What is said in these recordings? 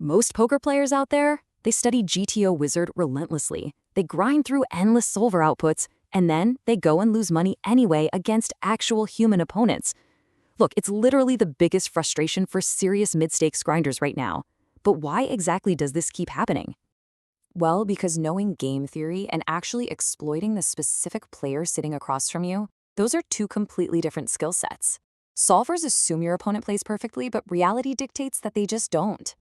Most poker players out there, they study GTO Wizard relentlessly. They grind through endless solver outputs, and then they go and lose money anyway against actual human opponents. Look, it's literally the biggest frustration for serious mid-stakes grinders right now. But why exactly does this keep happening? Well, because knowing game theory and actually exploiting the specific player sitting across from you, those are two completely different skill sets. Solvers assume your opponent plays perfectly, but reality dictates that they just don't.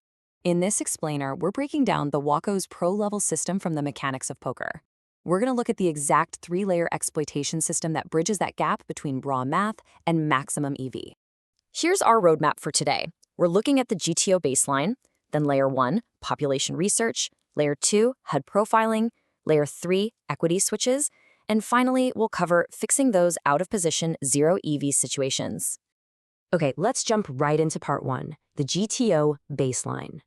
In this explainer, we're breaking down TheWakko's pro-level system from the mechanics of poker. We're going to look at the exact three-layer exploitation system that bridges that gap between raw math and maximum EV. Here's our roadmap for today. We're looking at the GTO baseline, then Layer 1, population research, Layer 2, HUD profiling, Layer 3, equity switches, and finally, we'll cover fixing those out-of-position zero EV situations. Okay, let's jump right into part 1, the GTO baseline.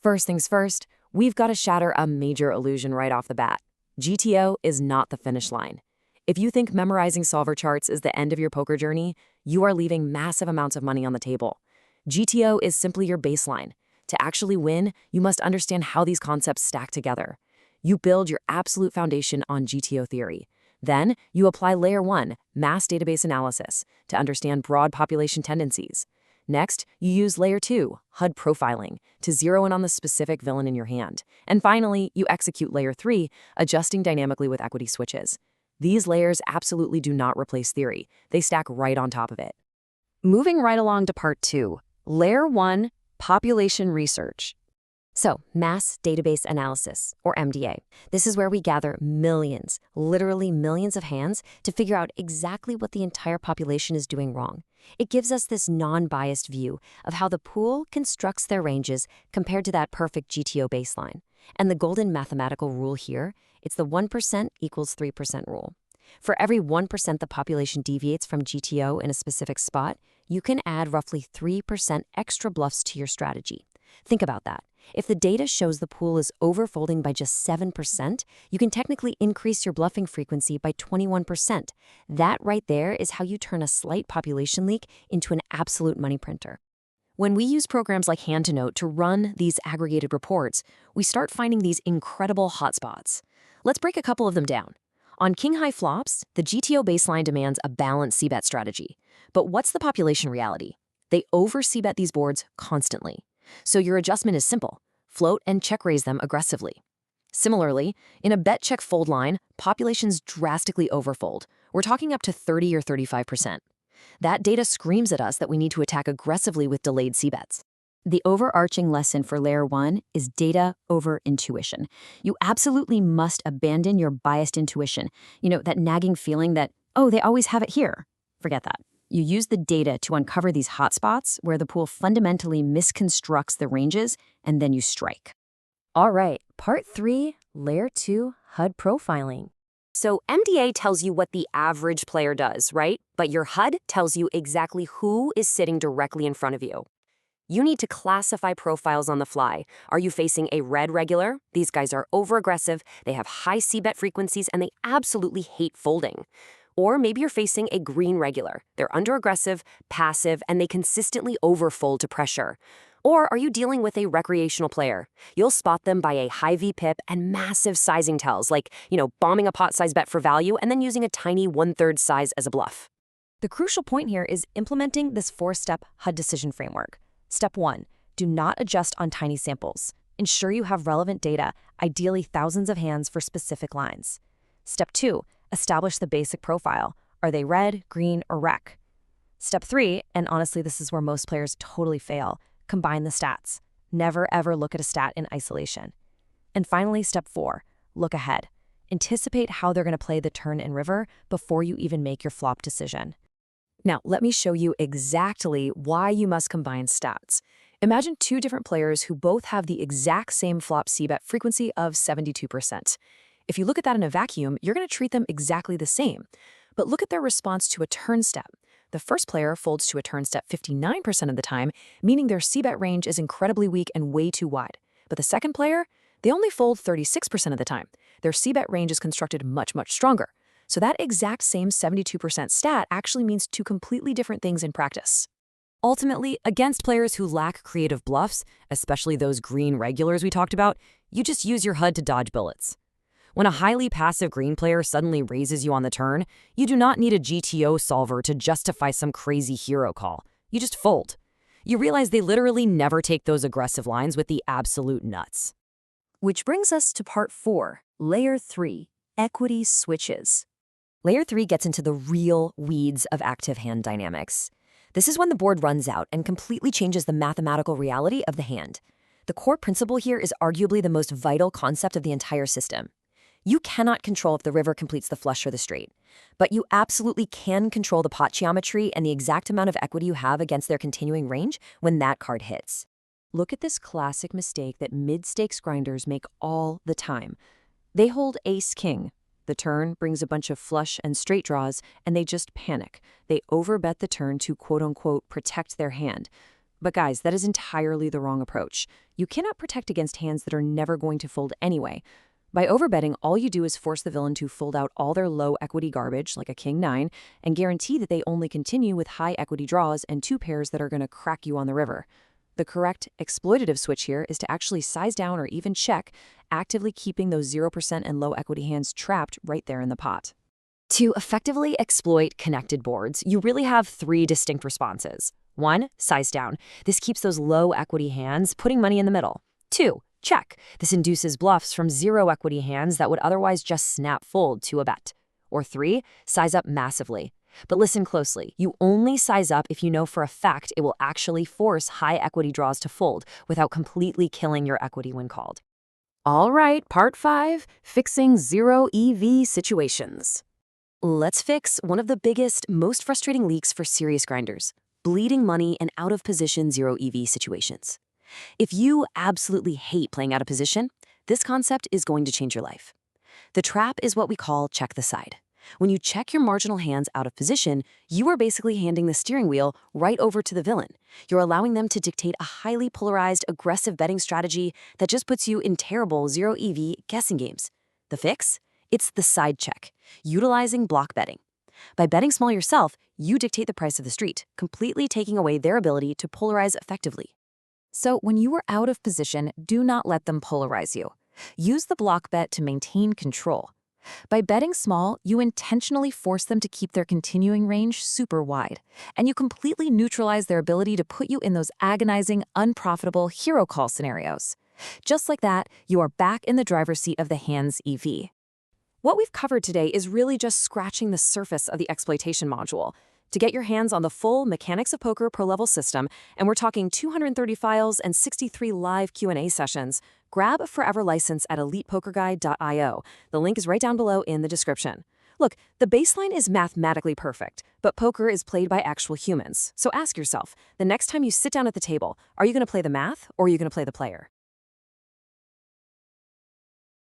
First things first, we've got to shatter a major illusion right off the bat. GTO is not the finish line. If you think memorizing solver charts is the end of your poker journey, you are leaving massive amounts of money on the table. GTO is simply your baseline. To actually win, you must understand how these concepts stack together. You build your absolute foundation on GTO theory. Then, you apply Layer 1, mass database analysis, to understand broad population tendencies. Next, you use Layer 2, HUD profiling, to zero in on the specific villain in your hand. And finally, you execute Layer 3, adjusting dynamically with equity switches. These layers absolutely do not replace theory. They stack right on top of it. Moving right along to part 2, Layer 1, population research. So, mass database analysis, or MDA. This is where we gather millions, literally millions of hands to figure out exactly what the entire population is doing wrong. It gives us this non-biased view of how the pool constructs their ranges compared to that perfect GTO baseline. And the golden mathematical rule here, it's the 1% equals 3% rule. For every 1% the population deviates from GTO in a specific spot, you can add roughly 3% extra bluffs to your strategy. Think about that. If the data shows the pool is overfolding by just 7%, you can technically increase your bluffing frequency by 21%. That right there is how you turn a slight population leak into an absolute money printer. When we use programs like Hand to Note to run these aggregated reports, we start finding these incredible hotspots. Let's break a couple of them down. On king-high flops, the GTO baseline demands a balanced c-bet strategy. But what's the population reality? They over-c-bet these boards constantly. So your adjustment is simple. Float and check-raise them aggressively. Similarly, in a bet-check-fold line, populations drastically overfold. We're talking up to 30 or 35%. That data screams at us that we need to attack aggressively with delayed c-bets. The overarching lesson for Layer 1 is data over intuition. You absolutely must abandon your biased intuition. That nagging feeling that, oh, they always have it here. Forget that. You use the data to uncover these hotspots where the pool fundamentally misconstructs the ranges, and then you strike. All right, part 3, Layer 2, HUD profiling. So MDA tells you what the average player does, right? But your HUD tells you exactly who is sitting directly in front of you. You need to classify profiles on the fly. Are you facing a red regular? These guys are over-aggressive, they have high c-bet frequencies, and they absolutely hate folding. Or maybe you're facing a green regular. They're under-aggressive, passive, and they consistently overfold to pressure. Or are you dealing with a recreational player? You'll spot them by a high VPIP and massive sizing tells, like, bombing a pot-size bet for value and then using a tiny 1/3 size as a bluff. The crucial point here is implementing this 4-step HUD decision framework. Step 1, do not adjust on tiny samples. Ensure you have relevant data, ideally thousands of hands for specific lines. Step 2, establish the basic profile. Are they red, green, or rec? Step 3, and honestly this is where most players totally fail, combine the stats. Never ever look at a stat in isolation. And finally, step 4, look ahead. Anticipate how they're going to play the turn and river before you even make your flop decision. Now, let me show you exactly why you must combine stats. Imagine two different players who both have the exact same flop c-bet frequency of 72%. If you look at that in a vacuum, you're going to treat them exactly the same. But look at their response to a turn step. The first player folds to a turn step 59% of the time, meaning their c-bet range is incredibly weak and way too wide. But the second player, they only fold 36% of the time. Their c-bet range is constructed much, much stronger. So that exact same 72% stat actually means two completely different things in practice. Ultimately, against players who lack creative bluffs, especially those green regulars we talked about, you just use your HUD to dodge bullets. When a highly passive green player suddenly raises you on the turn, you do not need a GTO solver to justify some crazy hero call. You just fold. You realize they literally never take those aggressive lines with the absolute nuts. Which brings us to part 4, Layer 3, Equity Switches. Layer 3 gets into the real weeds of active hand dynamics. This is when the board runs out and completely changes the mathematical reality of the hand. The core principle here is arguably the most vital concept of the entire system. You cannot control if the river completes the flush or the straight, but you absolutely can control the pot geometry and the exact amount of equity you have against their continuing range when that card hits. Look at this classic mistake that mid-stakes grinders make all the time. They hold ace-king. The turn brings a bunch of flush and straight draws, and they just panic. They overbet the turn to quote-unquote protect their hand. But guys, that is entirely the wrong approach. You cannot protect against hands that are never going to fold anyway. By overbetting, all you do is force the villain to fold out all their low equity garbage, like a king-9, and guarantee that they only continue with high equity draws and 2 pairs that are going to crack you on the river. The correct exploitative switch here is to actually size down or even check, actively keeping those 0% and low equity hands trapped right there in the pot. To effectively exploit connected boards, you really have 3 distinct responses. 1, size down. This keeps those low equity hands putting money in the middle. 2, check. This induces bluffs from 0 equity hands that would otherwise just snap fold to a bet. Or 3, size up massively. But listen closely, you only size up if you know for a fact it will actually force high equity draws to fold without completely killing your equity when called. All right, part 5, fixing 0 EV situations. Let's fix one of the biggest, most frustrating leaks for serious grinders: bleeding money and out-of-position 0 EV situations. If you absolutely hate playing out of position, this concept is going to change your life. The trap is what we call check the side. When you check your marginal hands out of position, you are basically handing the steering wheel right over to the villain. You're allowing them to dictate a highly polarized, aggressive betting strategy that just puts you in terrible 0 EV guessing games. The fix? It's the side check, utilizing block betting. By betting small yourself, you dictate the price of the street, completely taking away their ability to polarize effectively. So when you are out of position, do not let them polarize you. Use the block bet to maintain control. By betting small, you intentionally force them to keep their continuing range super wide, and you completely neutralize their ability to put you in those agonizing, unprofitable hero call scenarios. Just like that, you are back in the driver's seat of the hand's EV. What we've covered today is really just scratching the surface of the exploitation module. To get your hands on the full Mechanics of Poker Pro-Level system, and we're talking 230 files and 63 live Q&A sessions, grab a forever license at elitepokerguide.io. The link is right down below in the description. Look, the baseline is mathematically perfect, but poker is played by actual humans. So ask yourself, the next time you sit down at the table, are you going to play the math or are you going to play the player?